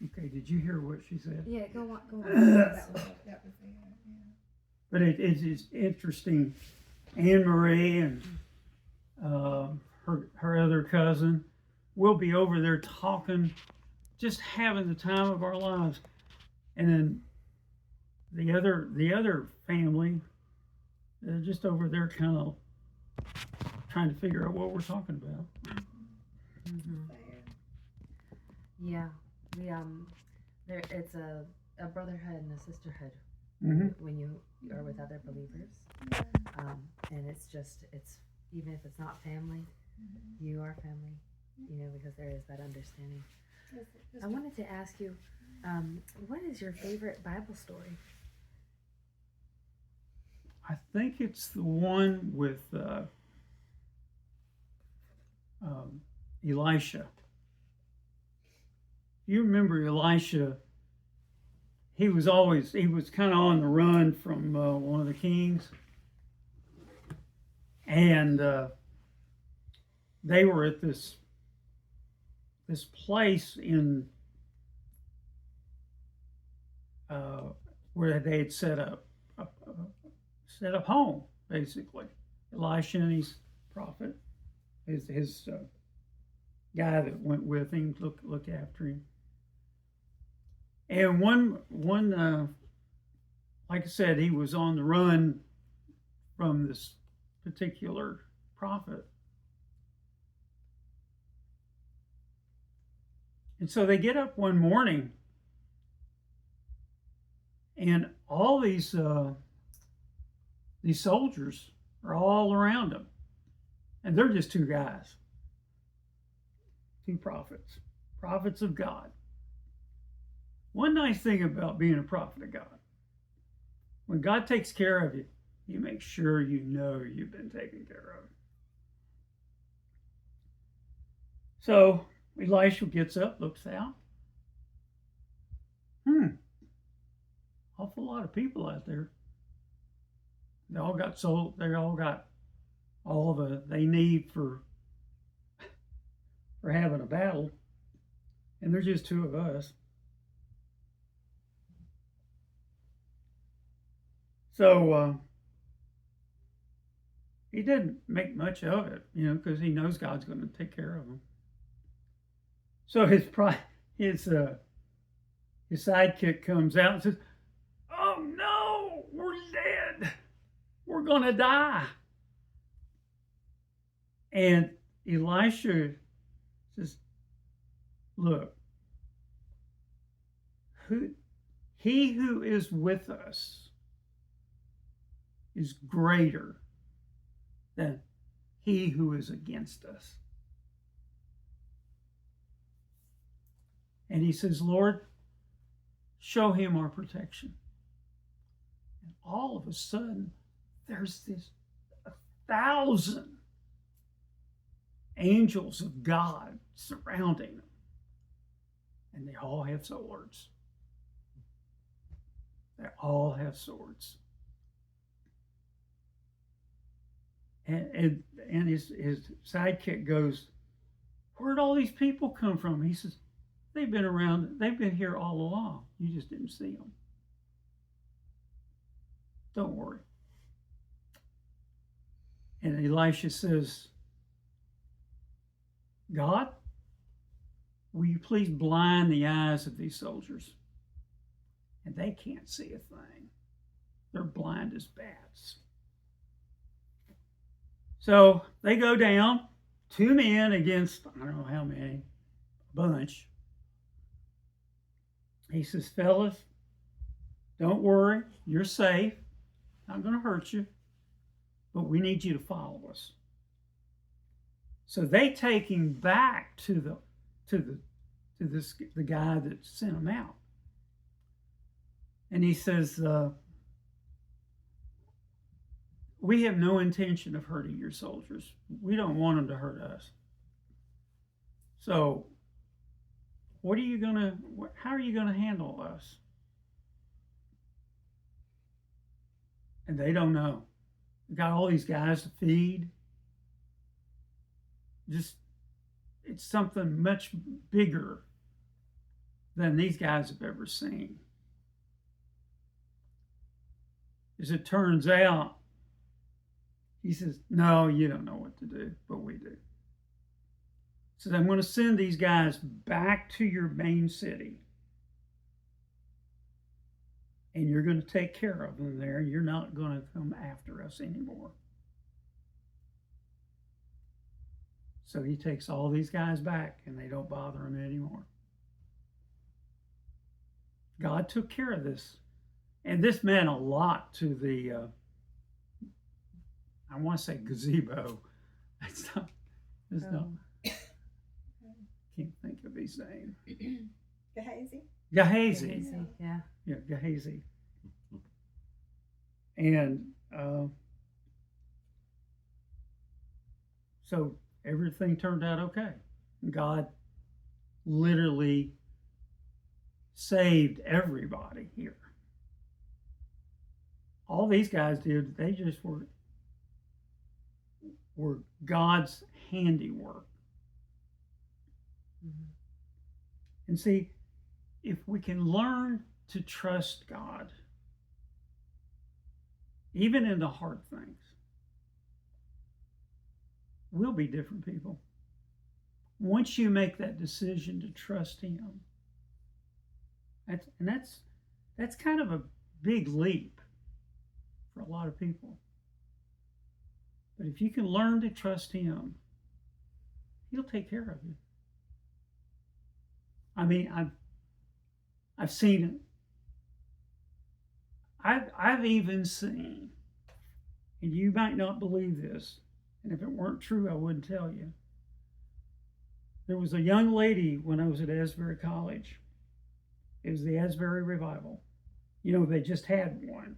Okay, did you hear what she said? Yeah, go on. Go on. That was it. Yeah. But it is interesting. Anne Marie and her other cousin will be over there talking, just having the time of our lives. And then the other family, they're just over there kind of trying to figure out what we're talking about. Mm-hmm. Yeah, we there it's a brotherhood and a sisterhood when you are with other believers, and it's even if it's not family, you are family, because there is that understanding. I wanted to ask you, what is your favorite Bible story? I think it's the one with Elisha. You remember Elisha? He was kind of on the run from one of the kings, and they were at this place in where they had set up home, basically. Elisha and his prophet, his guy that went with him, look after him. And one like I said, he was on the run from this particular prophet. And so they get up one morning, and all these soldiers are all around him, and they're just two guys, two prophets of God. One nice thing about being a prophet of God, when God takes care of you, you make sure you know you've been taken care of. So Elisha gets up, looks out. Awful lot of people out there. They all got all they need for having a battle, and there's just two of us. So he didn't make much of it, because he knows God's going to take care of him. So his sidekick comes out and says, "Oh no, we're dead. We're going to die." And Elisha says, "Look, he who is with us is greater than he who is against us." And he says, "Lord, show him our protection." And all of a sudden, there's 1,000 angels of God surrounding them. And they all have swords. They all have swords. And his sidekick goes, "Where'd all these people come from?" He says, "They've been here all along. You just didn't see them. Don't worry." And Elisha says, "God, will you please blind the eyes of these soldiers?" And they can't see a thing. They're blind as bats. So they go down, 2 men against, I don't know how many, a bunch. He says, "Fellas, don't worry, you're safe. Not going to hurt you, but we need you to follow us." So they take him back to the guy that sent him out, and he says, "We have no intention of hurting your soldiers. We don't want them to hurt us. So, how are you gonna handle us?" And they don't know. We got all these guys to feed. It's something much bigger than these guys have ever seen. As it turns out, he says, no, you don't know what to do, but we do. So I'm going to send these guys back to your main city. And you're going to take care of them there, and you're not going to come after us anymore. So he takes all these guys back, and they don't bother him anymore. God took care of this. And this meant a lot to the, I want to say gazebo. It's not, can't think of his name. Gehazi? Gehazi. Yeah. Yeah, Gehazi. And so everything turned out okay. God literally saved everybody here. All these guys did, they just were God's handiwork. Mm-hmm. And see, if we can learn to trust God, even in the hard things, we'll be different people. Once you make that decision to trust Him, that's kind of a big leap for a lot of people. But if you can learn to trust Him, He'll take care of you. I mean, I've seen it. I've even seen, and you might not believe this, and if it weren't true, I wouldn't tell you. There was a young lady when I was at Asbury College. It was the Asbury Revival. You know, they just had one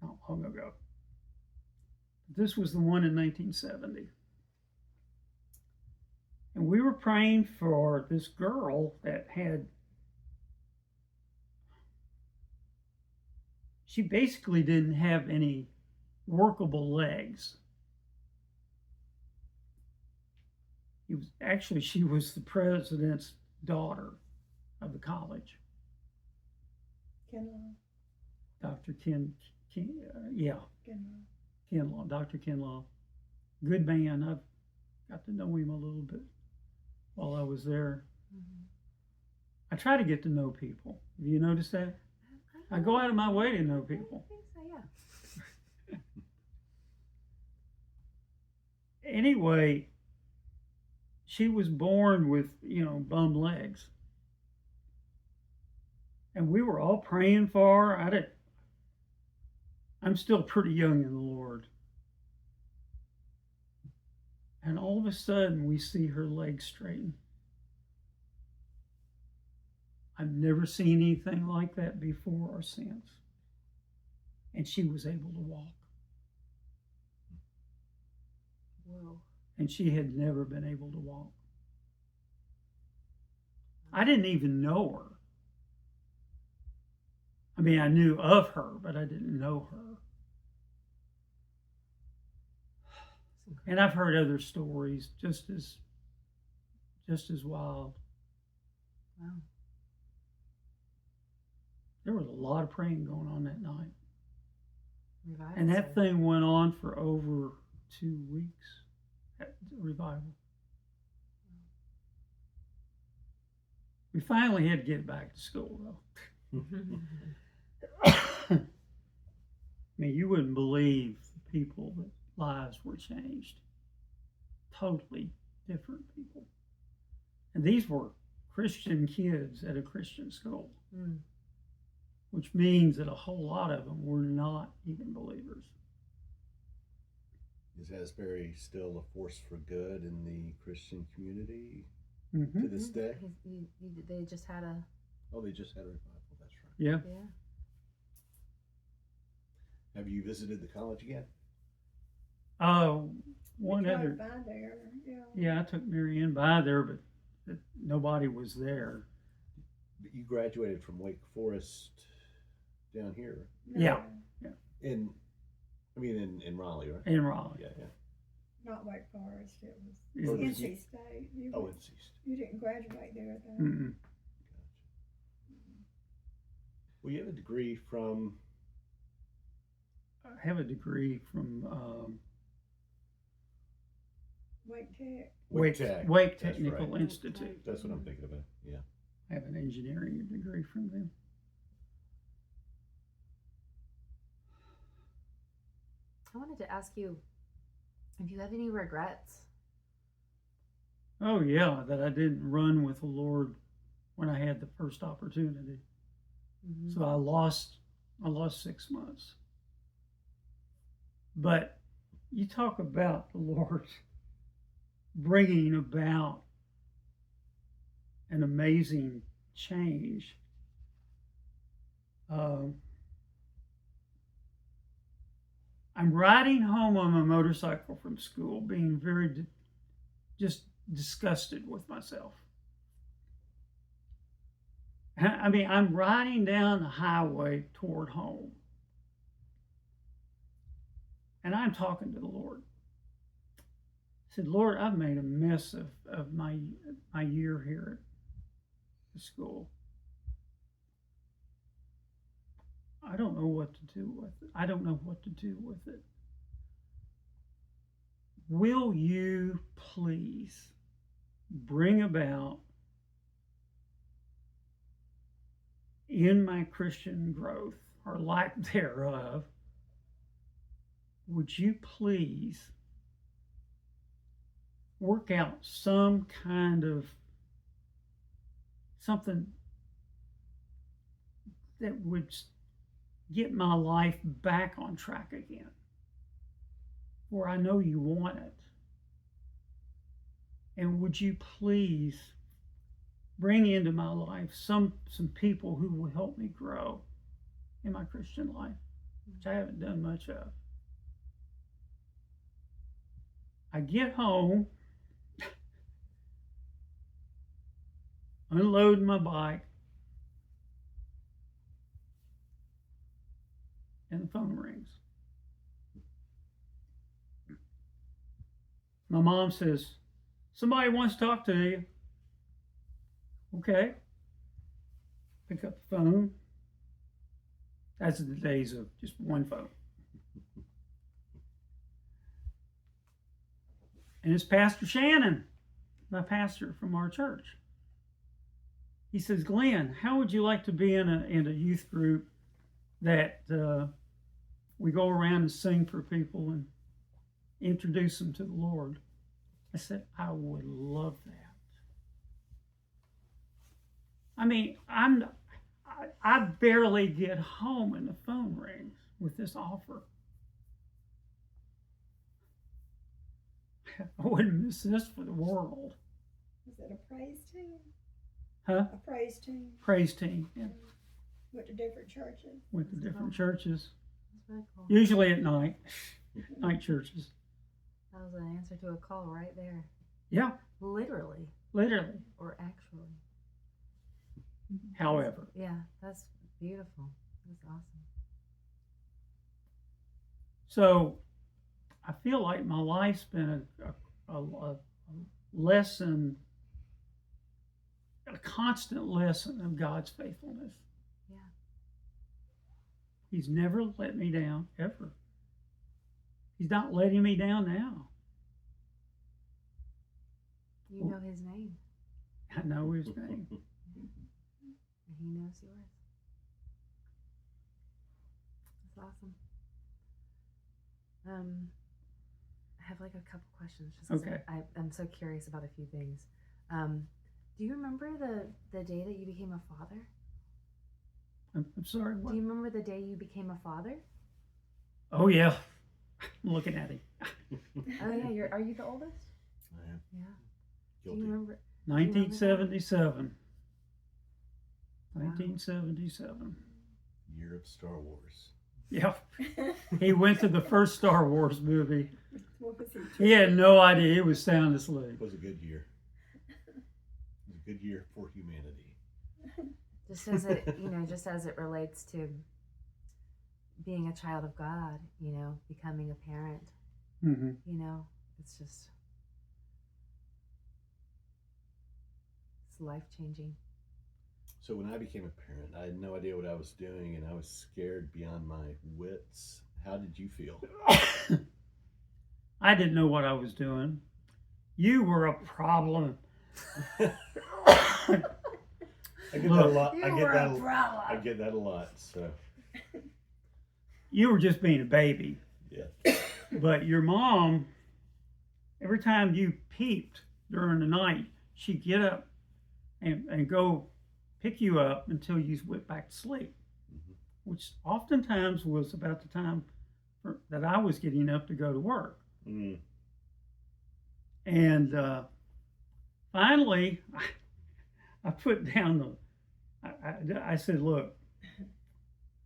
not long ago. This was the one in 1970. And we were praying for this girl that she basically didn't have any workable legs. She was the president's daughter of the college. Kinlaw. Dr. Kinlaw, Dr. Kinlaw. Good man. I've got to know him a little bit while I was there. Mm-hmm. I try to get to know people. Have you noticed that? I go out of my way to know people. I think so, yeah. Anyway, she was born with, bum legs. And we were all praying for her. I'm still pretty young in the Lord. And all of a sudden, we see her legs straighten. I've never seen anything like that before or since. And she was able to walk. Whoa. And she had never been able to walk. I didn't even know her. I mean, I knew of her, but I didn't know her. And I've heard other stories just as wild. Wow. There was a lot of praying going on that night. Revival And that service. thing went on for over 2 weeks, that revival. We finally had to get back to school, though. I mean, you wouldn't believe the people that lives were changed. Totally different people. And these were Christian kids at a Christian school, which means that a whole lot of them were not even believers. Is Asbury still a force for good in the Christian community Mm-hmm. to this day? They just had a Oh, they just had a revival, that's right. Yeah. Have you visited the college again? One We tried other. by there, yeah. Yeah, I took Mary Ann by there, but nobody was there. You graduated from Wake Forest down here Yeah. in Raleigh, right? In Raleigh. Yeah. Not Wake Forest, it Yeah. was NC State. Oh, NC State. You didn't graduate there, though. Mm-mm. Well, you have a degree from. I have a degree from Wake Tech. Wake Tech. Wake That's Technical right. Institute. That's what I'm thinking about. Yeah. I have an engineering degree from them. I wanted to ask you if you have any regrets. Oh yeah, that I didn't run with the Lord when I had the first opportunity. Mm-hmm. So I lost 6 months. But you talk about the Lord bringing about an amazing change. I'm riding home on my motorcycle from school, being very just disgusted with myself. I mean, I'm riding down the highway toward home, and I'm talking to the Lord. I said, Lord, I've made a mess of my year here at school. I don't know what to do with it. I don't know what to do with it. Will you please bring about in my Christian growth or lack thereof, would you please work out some kind of something that would get my life back on track again, where I know you want it? And would you please bring into my life some people who will help me grow in my Christian life, which I haven't done much of. I get home, unload my bike, and the phone rings. My mom says, somebody wants to talk to you. Okay. Pick up the phone. That's the days of just one phone. And it's Pastor Shannon, my pastor from our church. He says, Glenn, how would you like to be in a youth group that we go around and sing for people and introduce them to the Lord? I said, I would love that. I mean, I barely get home and the phone rings with this offer. I wouldn't miss this for the world. Is it a praise team? Huh? A praise team? Praise team, yeah. With the different churches? With the different churches. That's very cool. Usually at night. Night churches. That was an answer to a call right there. Yeah, Literally literally. or actually. However. Yeah, that's beautiful. That's awesome. So I feel like my life's been a lesson, a constant lesson of God's faithfulness. Yeah. He's never let me down, ever. He's not letting me down now. You know his name, I know his name. and he knows yours. That's awesome. I have like a couple questions. Just 'cause Okay. I'm so curious about a few things. Do you remember the day that you became a father? I'm sorry, Do what? you remember the day you became a father? Oh, yeah. I'm looking at him. Oh yeah, are you the oldest? I am Yeah. Do guilty. you remember? 1977. 1977. Year of Star Wars. Yeah. He went to the first Star Wars movie. What was He had no idea he was sound asleep. It was a good year. It was a good year for humanity. Just as it, just as it relates to being a child of God, becoming a parent, Mm-hmm. it's just, it's life changing. So when I became a parent, I had no idea what I was doing, and I was scared beyond my wits. How did you feel? I didn't know what I was doing. You were a problem. I get that a Look. lot. You I get were that. a I problem. get that a lot. So You were just being a baby. yeah. But your mom, every time you peeped during the night, she'd get up and go pick you up until you went back to sleep, Mhm. which oftentimes was about the time that I was getting up to go to work. Mm. And finally, I put down I said, look,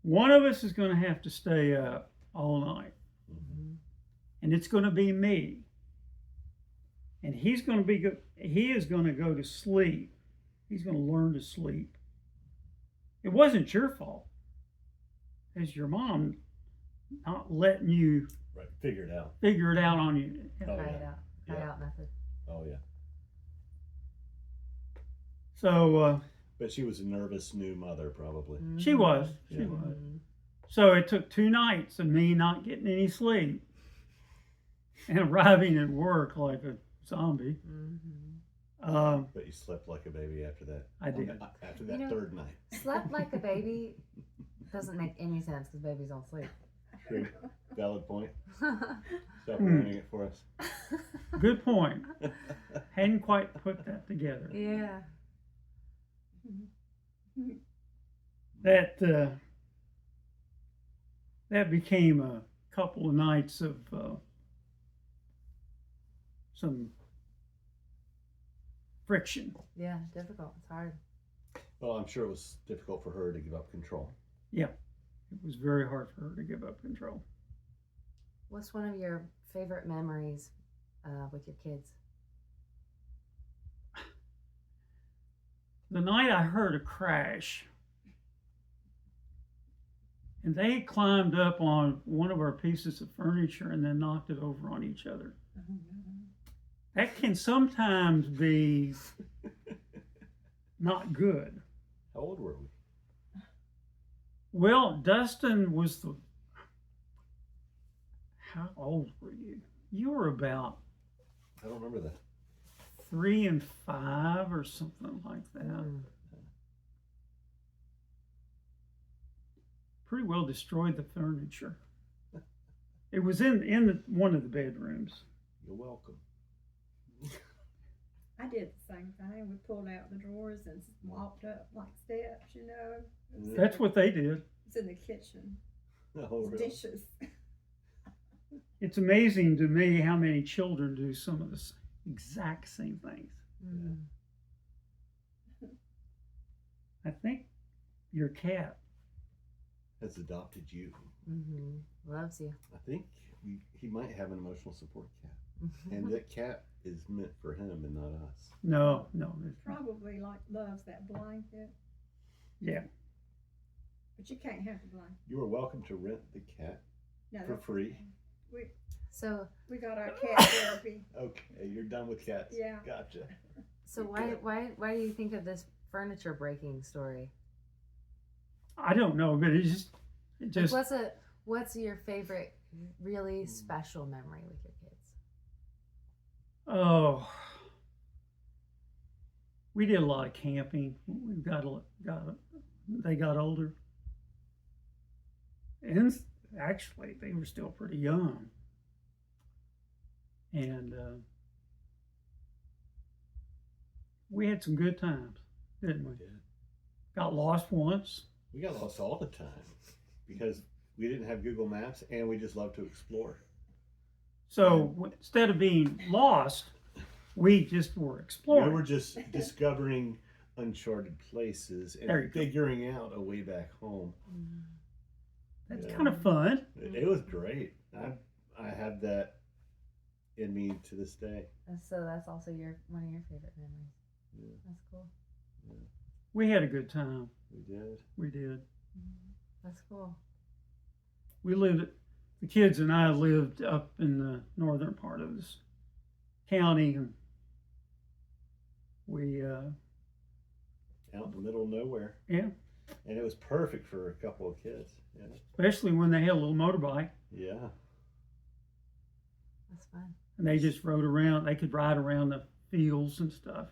one of us is going to have to stay up all night, Mhm. and it's going to be me. And he is going to go to sleep. He's going to learn to sleep. It wasn't your fault. It's your mom not letting you Right. Figure it out. figure it out on you. Oh, Try yeah. it out. Try Yeah. out method. Oh yeah. So But she was a nervous new mother, probably. she was. She Yeah. was. Mhm. So it took 2 nights of me not getting any sleep and arriving at work like a zombie. Mhm. But you slept like a baby after that. I did. After that You know- third night. Slept like a baby doesn't make any sense because babies don't sleep. True. Valid point. Stop Hmm. ruining it for us. Good point. Hadn't quite put that together. Yeah. That that became a couple of nights of some friction. Yeah. Difficult. It's hard. Well, I'm sure it was difficult for her to give up control. It was very hard for her to give up control. What's one of your favorite memories with your kids? The night I heard a crash, and they climbed up on one of our pieces of furniture and then knocked it over on each other. That can sometimes be not good. How old were we? Well, Dustin was how old were you? You were about I don't remember that. 3 and 5 or something like that. Mm. Pretty well destroyed the furniture. It was in one of the bedrooms. You're welcome. I did the same thing. We pulled out the drawers and walked up like steps, you know. It was in That's the- what they did. It's in the kitchen. Oh, It's really? dishes. It's amazing to me how many children do some of the exact same things. Mm. I think your cat. Has adopted you. Mhm. Loves you. I think he might have an emotional support cat. And that cat is meant for him and not us. No. Probably like loves that blanket, Yeah. but you can't have the blanket. You are welcome to rent the cat No, for free. So we got our cat therapy. Okay, you're done with cats. Yeah. Gotcha. why do you think of this furniture breaking story? I don't know, but it Like, just what's your favorite really special memory with your kids? oh, we did a lot of camping. We they got older, and actually they were still pretty young, and we had some good times, didn't we? We did. Got lost once. We got lost all the time because we didn't have Google Maps and we just love to explore. So instead of being lost, we just were exploring. We were just discovering uncharted places There you and go. figuring out a way back home. That's Yeah. kind of fun. It was great. I have that in me to this day. And so that's also one of your favorite memories. Yeah. That's cool. We had a good time. We did. We did. That's cool. The kids and I lived up in the northern part of this county, and we And out in the middle of nowhere. Yeah. And it was perfect for a couple of kids. Yeah. Especially when they had a little motorbike Yeah. That's fun. and they just rode around. They could ride around the fields and stuff.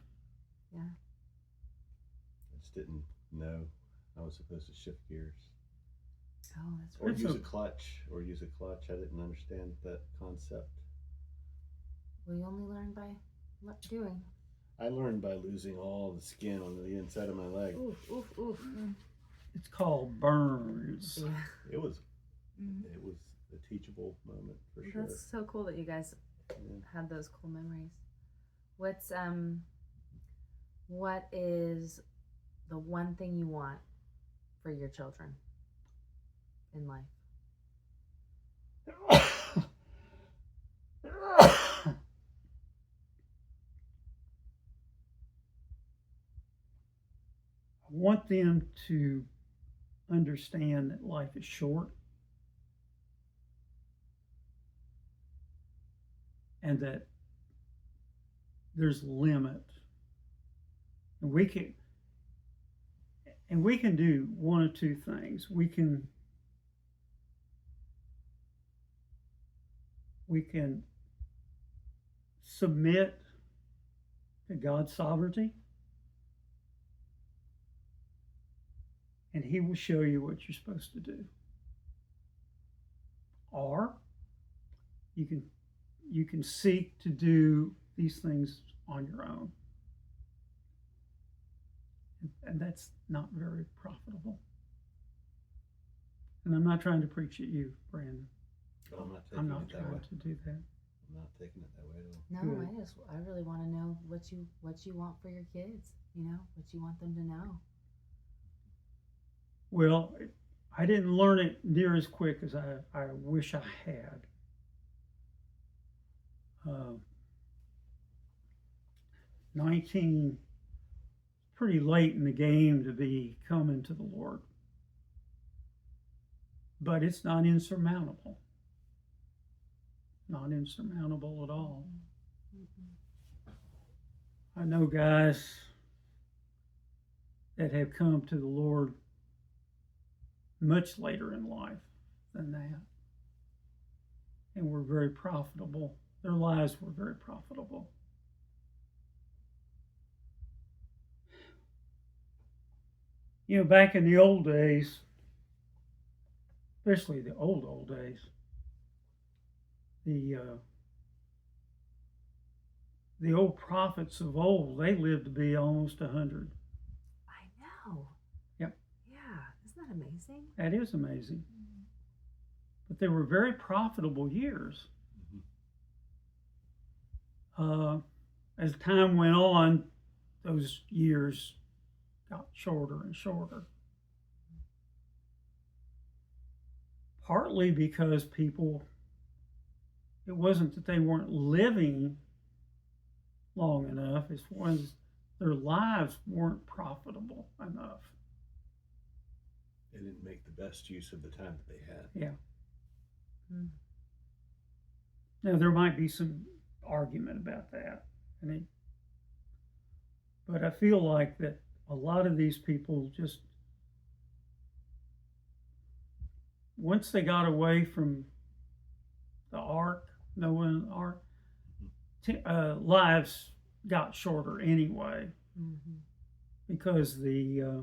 Yeah. I just didn't know I was supposed to shift gears. Oh, that's Or right. That's use a clutch. I didn't understand that concept. We only learn by doing. I learned by losing all the skin on the inside of my leg. Oof, oof, oof. It's called burns. Yeah. It was Mhm. it was a teachable moment for sure. That's so cool that you guys Yeah. had those cool memories. What is the one thing you want for your children in life? I want them to understand that life is short and that there's a limit. And we can do one of two things. We can submit to God's sovereignty, and He will show you what you're supposed to do. Or you can seek to do these things on your own. And that's not very profitable. And I'm not trying to preach at you, Brandon. But I'm not taking I'm not it that way. trying to do that. I'm not taking it that way at all. No, Good. I really want to know what you want for your kids. You know, what you want them to know. Well, I didn't learn it near as quick as I wish I had. 19, pretty late in the game to be coming to the Lord. But it's not insurmountable. Not insurmountable at all. I know guys that have come to the Lord much later in life than that. And were very profitable. Their lives were very profitable. You know, back in the old days, especially the old days, the old prophets of old, they lived to be almost 100. I know. Yep. Yeah. Isn't that amazing? That is amazing. But they were very profitable years. As time went on, those years got shorter and shorter. Partly because it wasn't that they weren't living long enough, it was their lives weren't profitable enough. They didn't make the best use of the time that they had. Yeah. Mm. Now, there might be some argument about that. But I feel like that a lot of these people just, once they got away from the ark, Noah's ark, lives got shorter anyway, because there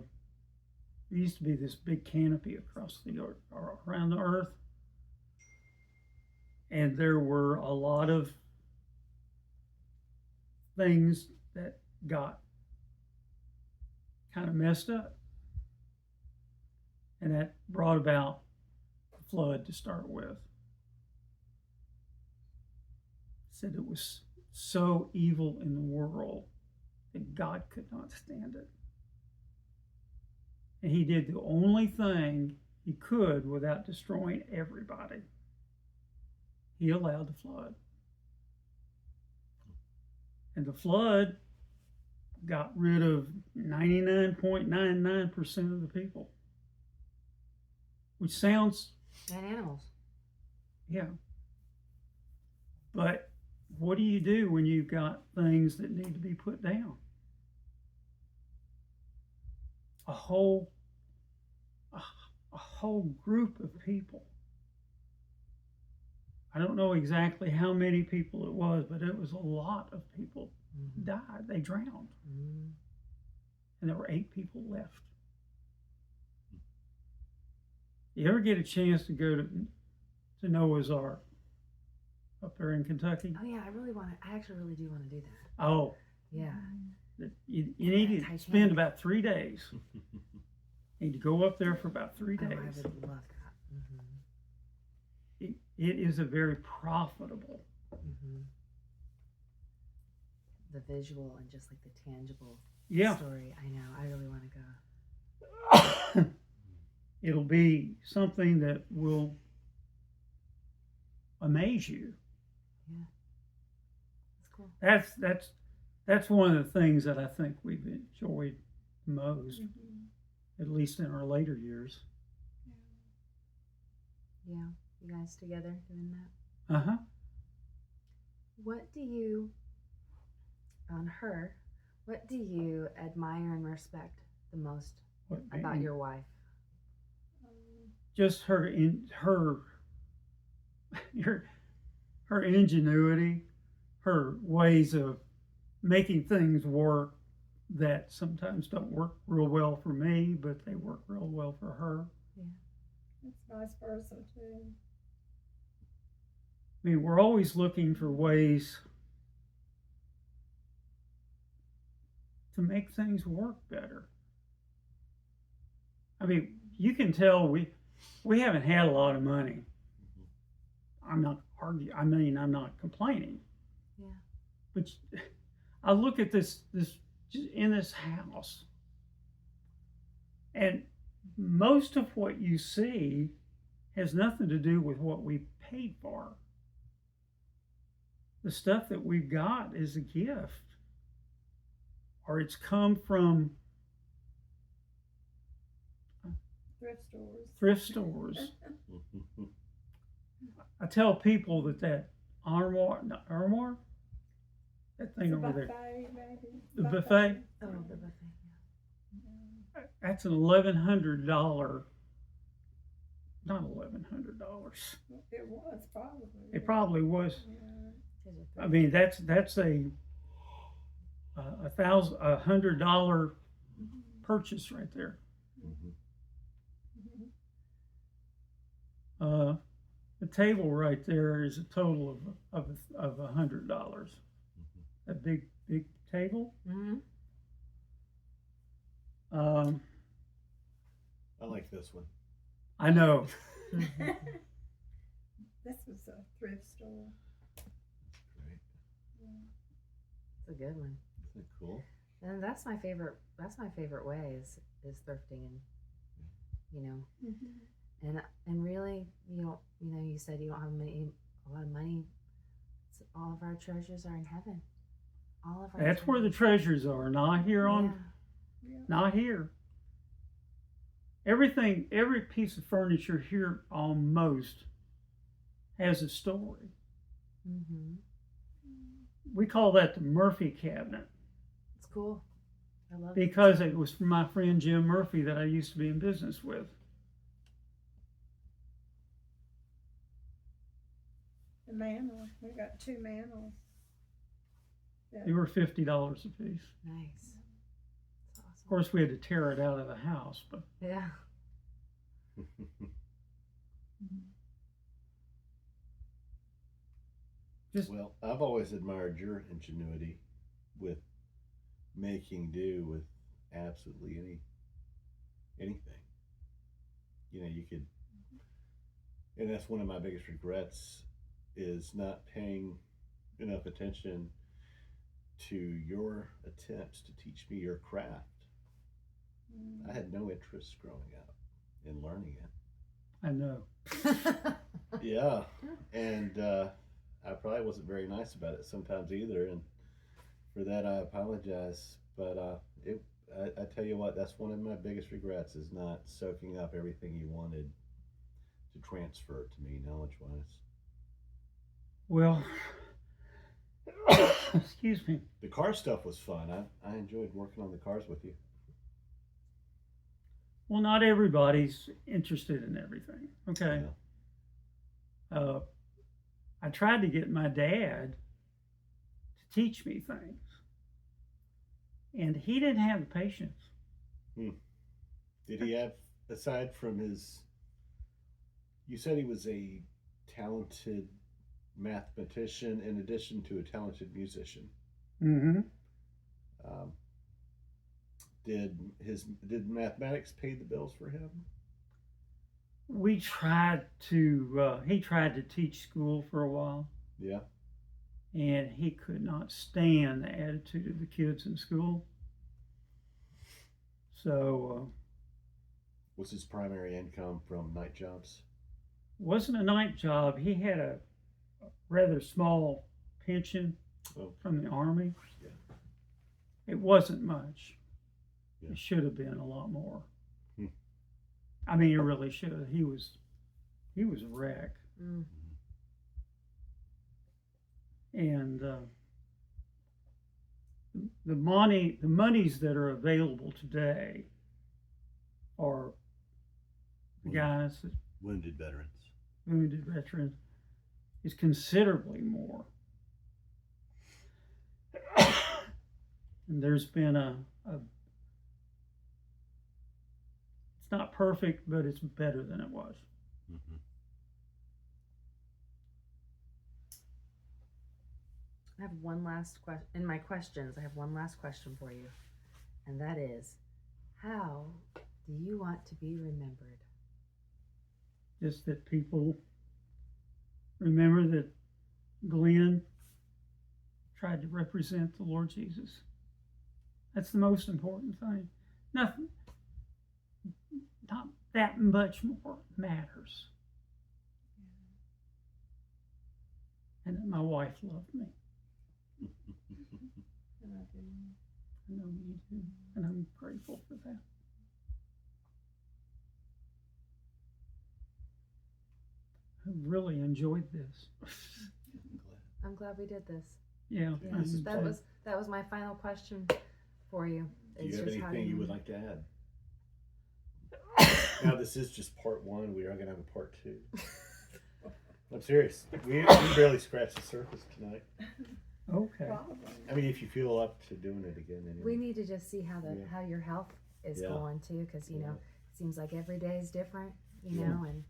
used to be this big canopy across around the earth, and there were a lot of things that got kind of messed up, and that brought about the flood to start with. Said it was so evil in the world that God could not stand it, and He did the only thing He could without destroying everybody. He allowed the flood, and the flood got rid of 99.99% of the people, which sounds, And animals. yeah. But what do you do when you've got things that need to be put down? a whole a whole group of people. I don't know exactly how many people it was, but it was a lot of people Mhm. died. They drowned, Mhm. and there were 8 people left. You ever get a chance to go to Noah's Ark up there in Kentucky? Oh yeah, I actually really do want to do that. Oh, Yeah. you Yeah, need to Titanic. spend about 3 days. You need to go up there for about 3 Oh, I days. would love that. It is a very profitable. The visual and just like the tangible Yeah. story. I know. I really want to go. It'll be something that will amaze you. That's cool. That's one of the things that I think we've enjoyed most, Mhm. at least in our later years. Yeah. You guys together doing that? Uh-huh. What do you, on her, what do you admire and respect the most What about your wife? just her her ingenuity, her ways of making things work that sometimes don't work real well for me, but they work real well for her. It's vice versa too. I mean, we're always looking for ways to make things work better. I mean, you can tell we haven't had a lot of money. I'm not arguing. I mean, I'm not complaining. Yeah. But I look at this in this house, and most of what you see has nothing to do with what we paid for. The stuff that we've got is a gift, or it's come from Thrift stores. I tell people that armoire, that thing It's a over there, buffet, maybe. the buffet, Oh, the buffet. that's an $1,100. Not $1,100. It was probably. It probably was. Yeah. I mean, that's a $100 purchase right there. The table right there is a total of $100. A big table. Mm-hmm. I like this one. I know. This was a thrift store. Great. It's a good one. Isn't it cool? And that's my favorite. That's my favorite way is thrifting, and you know, and really, you said you don't have a lot of money. All of our treasures are in heaven. All of our. That's where the treasures are, not here on, Yeah. not here. Everything, every piece of furniture here almost has a story. Mm-hmm. We call that the Murphy cabinet It's cool. I love it. because it was from my friend Jim Murphy that I used to be in business with. The mantle. We got 2 mantles. They were $50 a piece. Nice. That's awesome. Of course, we had to tear it out of the house, but Yeah. just Well, I've always admired your ingenuity with making do with absolutely anything. You could, and that's one of my biggest regrets is not paying enough attention to your attempts to teach me your craft. I had no interest growing up in learning it. I know. Yeah, and I probably wasn't very nice about it sometimes either, and for that I apologize. But I tell you what, that's one of my biggest regrets is not soaking up everything you wanted to transfer to me knowledge-wise. Well, excuse me. The car stuff was fun. I enjoyed working on the cars with you. Well, not everybody's interested in everything. Okay. I tried to get my dad to teach me things, and he didn't have the patience. Did he have, aside from his, you said he was a talented mathematician in addition to a talented musician. Mm-hmm. Did mathematics pay the bills for him? We tried to, he tried to teach school for a while, Yeah. and he could not stand the attitude of the kids in school. So, Was his primary income from night jobs? wasn't a night job. He had a rather small pension Oh. from the Army. Yeah. It wasn't much. Yeah. It should have been a lot more. Hmm. I mean, it really should have. He was a wreck. Mm. And the monies that are available today are the guys that Wounded veterans. wounded veterans is considerably more. And there's been it's not perfect, but it's better than it was. Mm-hmm. I have one last question. In my questions, I have one last question for you. And that is, how do you want to be remembered? Just that people remember that Glenn tried to represent the Lord Jesus. That's the most important thing. Nothing, not that much more matters. And that my wife loved me. And I do. I know you do, and I'm grateful for that. I really enjoyed this. I'm glad we did this. Yeah, Yeah, I did too. that was my final question for you. Do you It's have just how anything you would like to add? Now, this is just part one. We are going to have a part two. I'm serious. We barely scratched the surface tonight. Okay. Probably. I mean, if you feel up to doing it again, anyway. We need to just see how Yeah. how your health is Yeah. going too, because you Yeah. know it seems like every day is different, you Yeah. know, and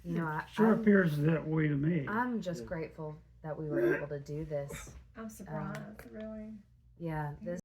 you know Sure appears that way to me. I'm just Yeah. grateful that we were able to do this. I'm surprised, really. Yeah, this